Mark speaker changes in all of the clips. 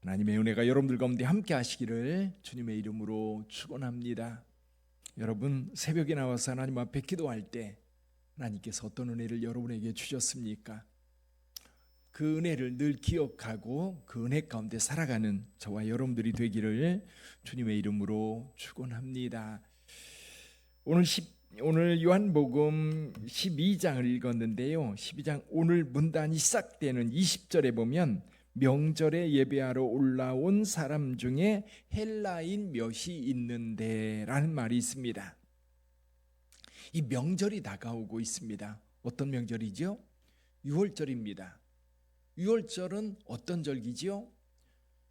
Speaker 1: 하나님의 은혜가 여러분들 가운데 함께 하시기를 주님의 이름으로 축원합니다. 여러분, 새벽에 나와서 하나님 앞에 기도할 때 하나님께서 어떤 은혜를 여러분에게 주셨습니까? 그 은혜를 늘 기억하고 그 은혜 가운데 살아가는 저와 여러분들이 되기를 주님의 이름으로 축원합니다. 오늘 요한복음 12장을 읽었는데요. 12장 오늘 문단이 시작되는 20절에 보면 명절에 예배하러 올라온 사람 중에 헬라인 몇이 있는데 라는 말이 있습니다. 이 명절이 다가오고 있습니다. 어떤 명절이죠? 유월절입니다. 유월절은 어떤 절기지요?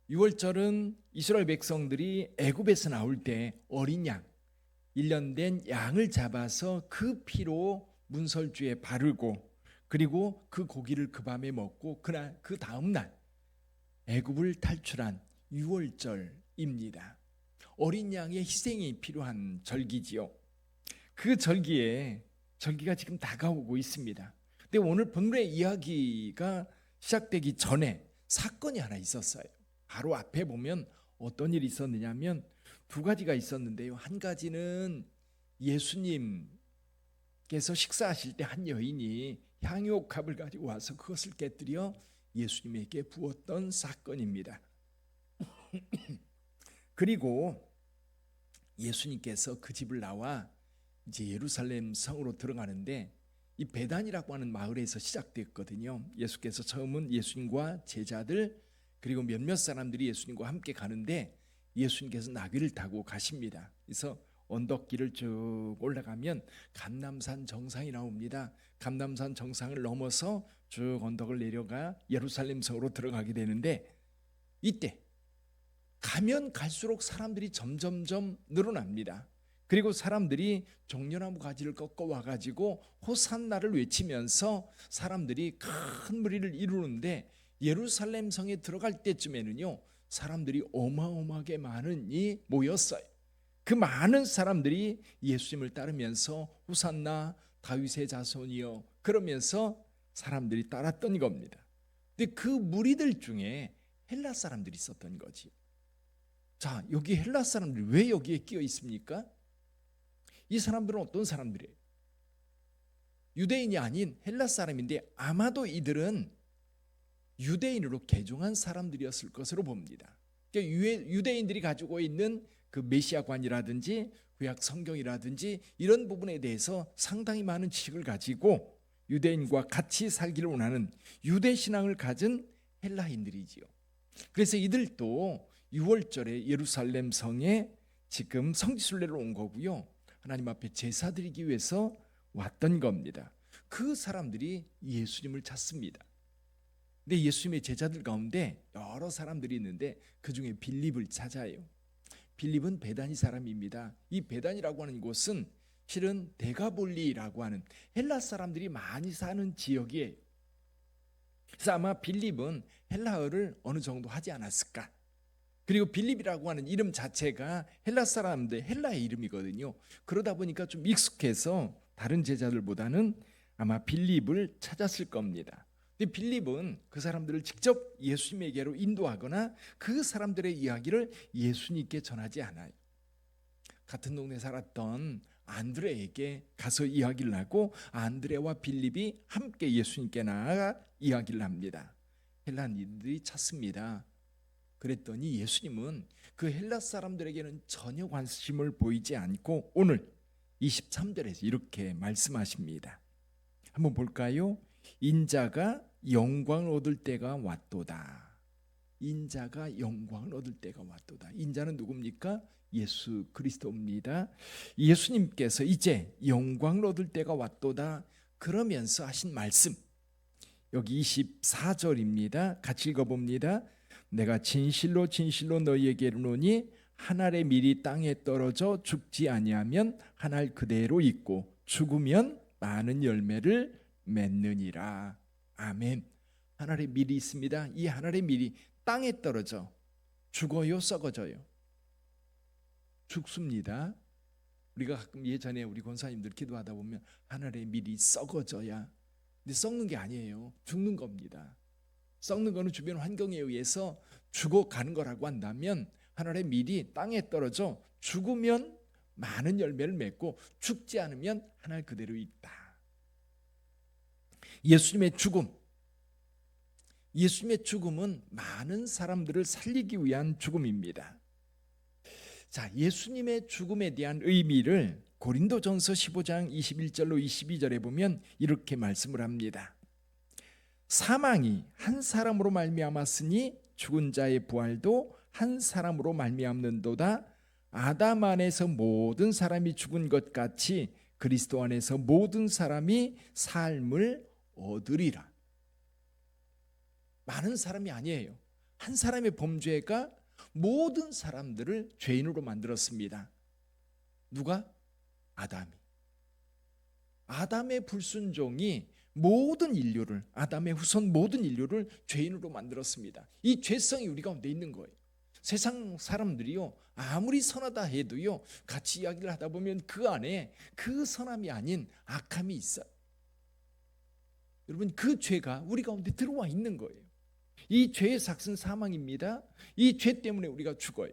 Speaker 1: 유월절은 이스라엘 백성들이 애굽에서 나올 때 어린 양, 1년 된 양을 잡아서 그 피로 문설주에 바르고 그리고 그 고기를 그 밤에 먹고 그 다음 날 애굽을 탈출한 유월절입니다. 어린 양의 희생이 필요한 절기지요. 그 절기가 지금 다가오고 있습니다. 근데 오늘 본문의 이야기가 시작되기 전에 사건이 하나 있었어요. 바로 앞에 보면 어떤 일이 있었느냐면 두 가지가 있었는데요. 한 가지는 예수님께서 식사하실 때 한 여인이 향유옥합을 가지고 와서 그것을 깨뜨려 예수님에게 부었던 사건입니다. 그리고 예수님께서 그 집을 나와 이제 예루살렘 성으로 들어가는데 이 베단이라고 하는 마을에서 시작됐거든요. 예수께서 처음은 예수님과 제자들 그리고 몇몇 사람들이 예수님과 함께 가는데 예수님께서 나귀를 타고 가십니다. 그래서 언덕길을 쭉 올라가면 감람산 정상이 나옵니다. 감람산 정상을 넘어서 쭉 언덕을 내려가 예루살렘 성으로 들어가게 되는데 이때 가면 갈수록 사람들이 점점점 늘어납니다. 그리고 사람들이 종려나무 가지를 꺾어 와가지고 호산나를 외치면서 사람들이 큰 무리를 이루는데 예루살렘 성에 들어갈 때쯤에는요 사람들이 어마어마하게 많이 모였어요. 그 많은 사람들이 예수님을 따르면서 호산나 다윗의 자손이여 그러면서 사람들이 따랐던 겁니다. 근데 그 무리들 중에 헬라 사람들이 있었던 거지. 자, 여기 헬라 사람들이 왜 여기에 끼어 있습니까? 이 사람들은 어떤 사람들이에요? 유대인이 아닌 헬라 사람인데 아마도 이들은 유대인으로 개종한 사람들이었을 것으로 봅니다. 그러니까 유대인들이 가지고 있는 그 메시아관이라든지 구약 성경이라든지 이런 부분에 대해서 상당히 많은 지식을 가지고 유대인과 같이 살기를 원하는 유대 신앙을 가진 헬라인들이지요. 그래서 이들도 6월절에 예루살렘 성에 지금 성지순례를 온 거고요. 하나님 앞에 제사 드리기 위해서 왔던 겁니다. 그 사람들이 예수님을 찾습니다. 근데 예수님의 제자들 가운데 여러 사람들이 있는데 그 중에 빌립을 찾아요. 빌립은 베다니 사람입니다. 이 베다니라고 하는 곳은 실은 데가볼리라고 하는 헬라 사람들이 많이 사는 지역이에요. 그래서 아마 빌립은 헬라어를 어느 정도 하지 않았을까. 그리고 빌립이라고 하는 이름 자체가 헬라 사람들 헬라의 이름이거든요. 그러다 보니까 좀 익숙해서 다른 제자들보다는 아마 빌립을 찾았을 겁니다. 근데 빌립은 그 사람들을 직접 예수님에게로 인도하거나 그 사람들의 이야기를 예수님께 전하지 않아요. 같은 동네에 살았던 안드레에게 가서 이야기를 하고 안드레와 빌립이 함께 예수님께 나아가 이야기를 합니다. 헬라인들이 찾습니다. 그랬더니 예수님은 그 헬라 사람들에게는 전혀 관심을 보이지 않고 오늘 23절에서 이렇게 말씀하십니다. 한번 볼까요? 인자가 영광을 얻을 때가 왔도다. 인자가 영광을 얻을 때가 왔도다. 인자는 누굽니까? 예수 그리스도입니다. 예수님께서 이제 영광을 얻을 때가 왔도다 그러면서 하신 말씀 여기 24절입니다. 같이 읽어봅니다. 내가 진실로 진실로 너희에게 이르노니 한 알의 밀이 땅에 떨어져 죽지 아니하면 한 알 그대로 있고 죽으면 많은 열매를 맺느니라. 아멘. 한 알의 밀이 있습니다. 이 한 알의 밀이 땅에 떨어져 죽어요, 썩어져요? 죽습니다. 우리가 가끔 예전에 우리 권사님들 기도하다 보면 한 알의 밀이 썩어져야, 근데 썩는 게 아니에요. 죽는 겁니다. 썩는 거는 주변 환경에 의해서 죽어가는 거라고 한다면 하늘의 밀이 땅에 떨어져 죽으면 많은 열매를 맺고 죽지 않으면 하늘 그대로 있다. 예수님의 죽음은 많은 사람들을 살리기 위한 죽음입니다. 자, 예수님의 죽음에 대한 의미를 고린도전서 15장 21절로 22절에 보면 이렇게 말씀을 합니다. 사망이 한 사람으로 말미암았으니 죽은 자의 부활도 한 사람으로 말미암는도다. 아담 안에서 모든 사람이 죽은 것 같이 그리스도 안에서 모든 사람이 삶을 얻으리라. 많은 사람이 아니에요. 한 사람의 범죄가 모든 사람들을 죄인으로 만들었습니다. 누가? 아담의 불순종이 모든 인류를, 아담의 후손 모든 인류를 죄인으로 만들었습니다. 이 죄성이 우리 가운데 있는 거예요. 세상 사람들이요, 아무리 선하다 해도요, 같이 이야기를 하다 보면 그 안에 그 선함이 아닌 악함이 있어요. 여러분, 그 죄가 우리 가운데 들어와 있는 거예요. 이 죄의 삭은 사망입니다. 이 죄 때문에 우리가 죽어요.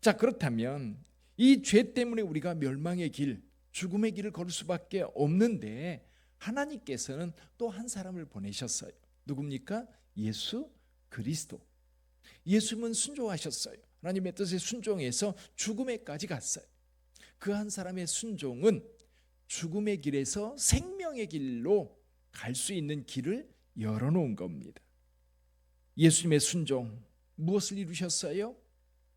Speaker 1: 자, 그렇다면 이 죄 때문에 우리가 멸망의 길, 죽음의 길을 걸을 수밖에 없는데 하나님께서는 또 한 사람을 보내셨어요. 누굽니까? 예수 그리스도. 예수님은 순종하셨어요. 하나님의 뜻에 순종해서 죽음에까지 갔어요. 그 한 사람의 순종은 죽음의 길에서 생명의 길로 갈 수 있는 길을 열어놓은 겁니다. 예수님의 순종 무엇을 이루셨어요?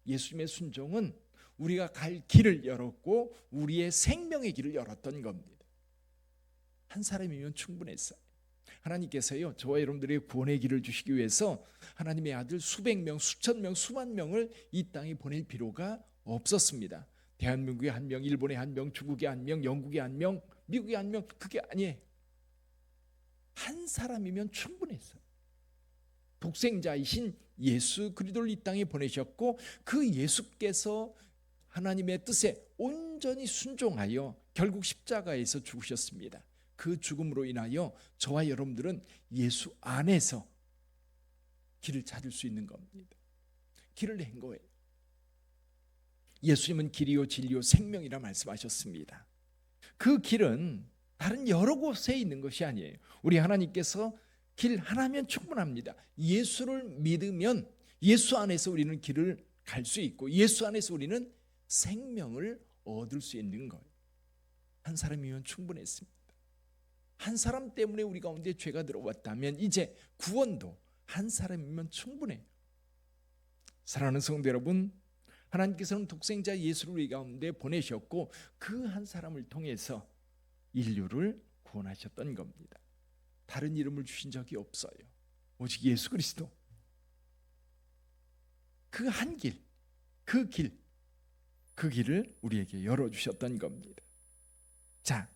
Speaker 1: 예수님의 순종은 우리가 갈 길을 열었고 우리의 생명의 길을 열었던 겁니다. 한 사람이면 충분했어요. 하나님께서요, 저와 여러분들의 구원의 길을 주시기 위해서 하나님의 아들 수백 명, 수천 명, 수만 명을 이 땅에 보낼 필요가 없었습니다. 대한민국의 한 명, 일본의 한 명, 중국의 한 명, 영국의 한 명, 미국의 한 명, 그게 아니에요. 한 사람이면 충분했어요. 독생자이신 예수 그리스도를 이 땅에 보내셨고 그 예수께서 하나님의 뜻에 온전히 순종하여 결국 십자가에서 죽으셨습니다. 그 죽음으로 인하여 저와 여러분들은 예수 안에서 길을 찾을 수 있는 겁니다. 길을 낸 거예요. 예수님은 길이요 진리요 생명이라 말씀하셨습니다. 그 길은 다른 여러 곳에 있는 것이 아니에요. 우리 하나님께서 길 하나면 충분합니다. 예수를 믿으면 예수 안에서 우리는 길을 갈 수 있고 예수 안에서 우리는 생명을 얻을 수 있는 거예요. 한 사람이면 충분했습니다. 한 사람 때문에 우리 가운데 죄가 들어왔다면 이제 구원도 한 사람이면 충분해요. 사랑하는 성도 여러분, 하나님께서는 독생자 예수를 우리 가운데 보내셨고 그 한 사람을 통해서 인류를 구원하셨던 겁니다. 다른 이름을 주신 적이 없어요. 오직 예수 그리스도. 그 한 길, 그 길을 우리에게 열어주셨던 겁니다. 자,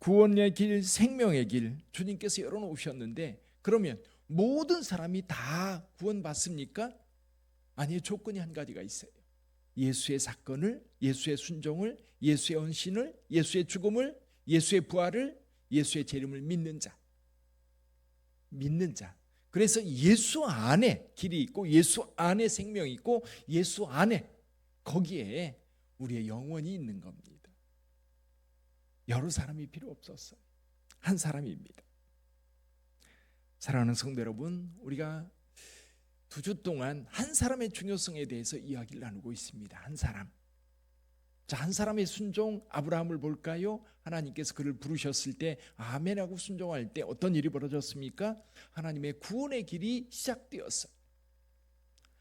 Speaker 1: 구원의 길, 생명의 길 주님께서 열어놓으셨는데 그러면 모든 사람이 다 구원받습니까? 아니요, 조건이 한 가지가 있어요. 예수의 사건을, 예수의 순종을, 예수의 헌신을, 예수의 죽음을, 예수의 부활을, 예수의 재림을 믿는 자. 그래서 예수 안에 길이 있고 예수 안에 생명이 있고 예수 안에 거기에 우리의 영혼이 있는 겁니다. 여러 사람이 필요 없었어요. 한 사람입니다. 사랑하는 성도 여러분, 우리가 2주 동안 한 사람의 중요성에 대해서 이야기를 나누고 있습니다. 한 사람. 자, 한 사람의 순종, 아브라함을 볼까요? 하나님께서 그를 부르셨을 때 아멘하고 순종할 때 어떤 일이 벌어졌습니까? 하나님의 구원의 길이 시작되었어요.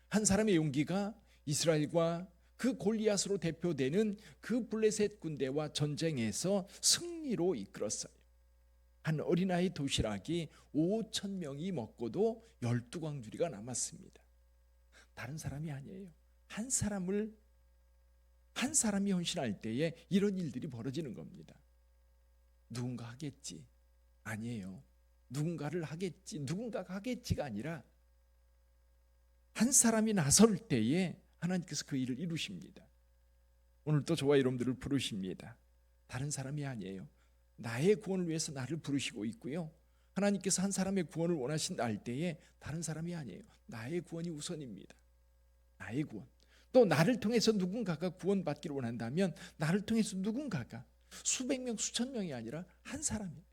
Speaker 1: 한 사람의 용기가 이스라엘과 그 골리앗으로 대표되는 그 블레셋 군대와 전쟁에서 승리로 이끌었어요. 한 어린아이 도시락이 5,000명이 먹고도 12광주리가 남았습니다. 다른 사람이 아니에요. 한 사람이 헌신할 때에 이런 일들이 벌어지는 겁니다. 누군가 하겠지. 아니에요. 누군가를 하겠지. 누군가가 하겠지가 아니라 한 사람이 나설 때에 하나님께서 그 일을 이루십니다. 오늘 또 저와 여러분들을 부르십니다. 다른 사람이 아니에요. 나의 구원을 위해서 나를 부르시고 있고요. 하나님께서 한 사람의 구원을 원하신다 할 때에 다른 사람이 아니에요. 나의 구원이 우선입니다. 나의 구원. 또 나를 통해서 누군가가 구원받기를 원한다면 나를 통해서 누군가가 수백 명, 수천 명이 아니라 한 사람이에요.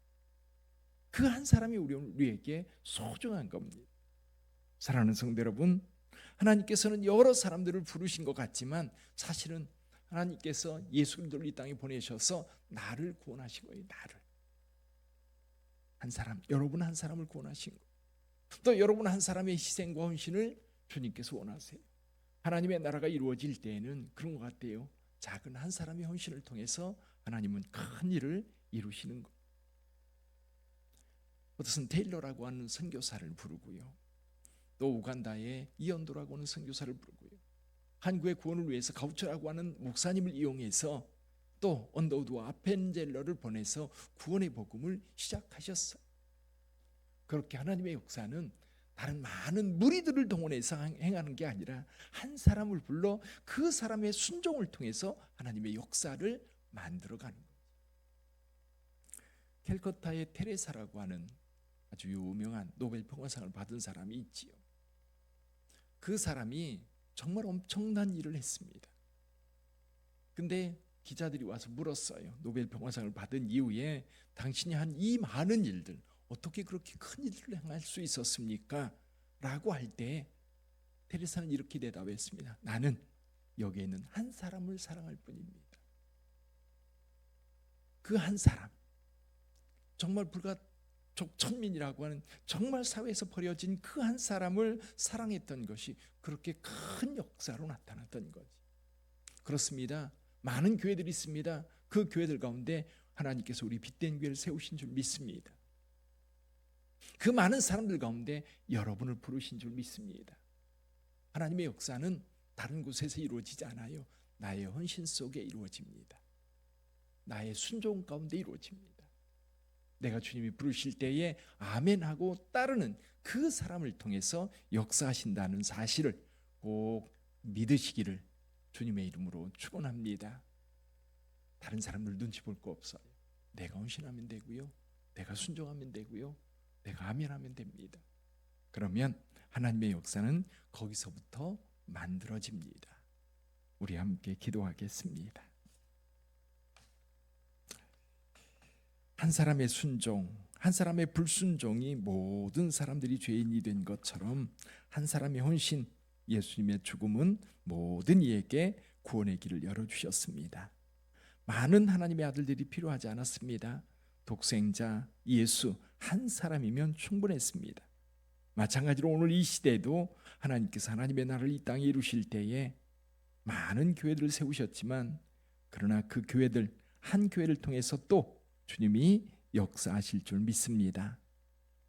Speaker 1: 그 한 사람이 우리에게 소중한 겁니다. 사랑하는 성도 여러분, 하나님께서는 여러 사람들을 부르신 것 같지만 사실은 하나님께서 예수 그리스도를 이 땅에 보내셔서 나를 구원하신 거예요. 나를. 한 사람, 여러분 한 사람을 구원하신 거예요. 또 여러분 한 사람의 희생과 헌신을 주님께서 원하세요. 하나님의 나라가 이루어질 때에는 그런 것 같아요. 작은 한 사람의 헌신을 통해서 하나님은 큰 일을 이루시는 것. 어떤 테일러라고 하는 선교사를 부르고요. 또 우간다의 이언도라고 하는 선교사를 부르고요. 한국의 구원을 위해서 가우처라고 하는 목사님을 이용해서 또 언더우드와 아펜젤러를 보내서 구원의 복음을 시작하셨어요. 그렇게 하나님의 역사는 다른 많은 무리들을 동원해서 행하는 게 아니라 한 사람을 불러 그 사람의 순종을 통해서 하나님의 역사를 만들어가는 거예요. 캘커타의 테레사라고 하는 아주 유명한 노벨 평화상을 받은 사람이 있지요. 그 사람이 정말 엄청난 일을 했습니다. 근데 기자들이 와서 물었어요. 노벨 평화상을 받은 이후에 당신이 한 이 많은 일들 어떻게 그렇게 큰 일을 행할 수 있었습니까? 라고 할 때 테레사는 이렇게 대답했습니다. 나는 여기에 있는 한 사람을 사랑할 뿐입니다. 그 한 사람, 정말 불가촉 천민이라고 하는 정말 사회에서 버려진 그 한 사람을 사랑했던 것이 그렇게 큰 역사로 나타났던 거지. 그렇습니다. 많은 교회들이 있습니다. 그 교회들 가운데 하나님께서 우리 빛된 교회를 세우신 줄 믿습니다. 그 많은 사람들 가운데 여러분을 부르신 줄 믿습니다. 하나님의 역사는 다른 곳에서 이루어지지 않아요. 나의 헌신 속에 이루어집니다. 나의 순종 가운데 이루어집니다. 내가 주님이 부르실 때에 아멘하고 따르는 그 사람을 통해서 역사하신다는 사실을 꼭 믿으시기를 주님의 이름으로 축원합니다. 다른 사람들 눈치 볼 거 없어요. 내가 헌신하면 되고요. 내가 순종하면 되고요. 내가 아멘하면 됩니다. 그러면 하나님의 역사는 거기서부터 만들어집니다. 우리 함께 기도하겠습니다. 한 사람의 순종, 한 사람의 불순종이 모든 사람들이 죄인이 된 것처럼 한 사람의 헌신, 예수님의 죽음은 모든 이에게 구원의 길을 열어주셨습니다. 많은 하나님의 아들들이 필요하지 않았습니다. 독생자 예수 한 사람이면 충분했습니다. 마찬가지로 오늘 이 시대에도 하나님께서 하나님의 나라를 이 땅에 이루실 때에 많은 교회들을 세우셨지만 그러나 그 교회들 한 교회를 통해서 또 주님이 역사하실 줄 믿습니다.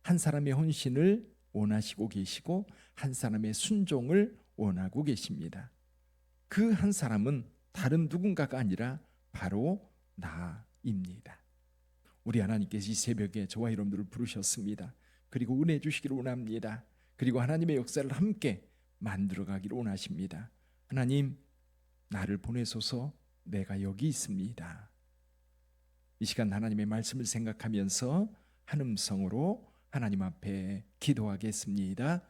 Speaker 1: 한 사람의 헌신을 원하시고 계시고 한 사람의 순종을 원하고 계십니다. 그 한 사람은 다른 누군가가 아니라 바로 나입니다. 우리 하나님께서 이 새벽에 저와 여러분들을 부르셨습니다. 그리고 은혜 주시기를 원합니다. 그리고 하나님의 역사를 함께 만들어가기를 원하십니다. 하나님, 나를 보내소서. 내가 여기 있습니다. 이 시간 하나님의 말씀을 생각하면서 한 음성으로 하나님 앞에 기도하겠습니다.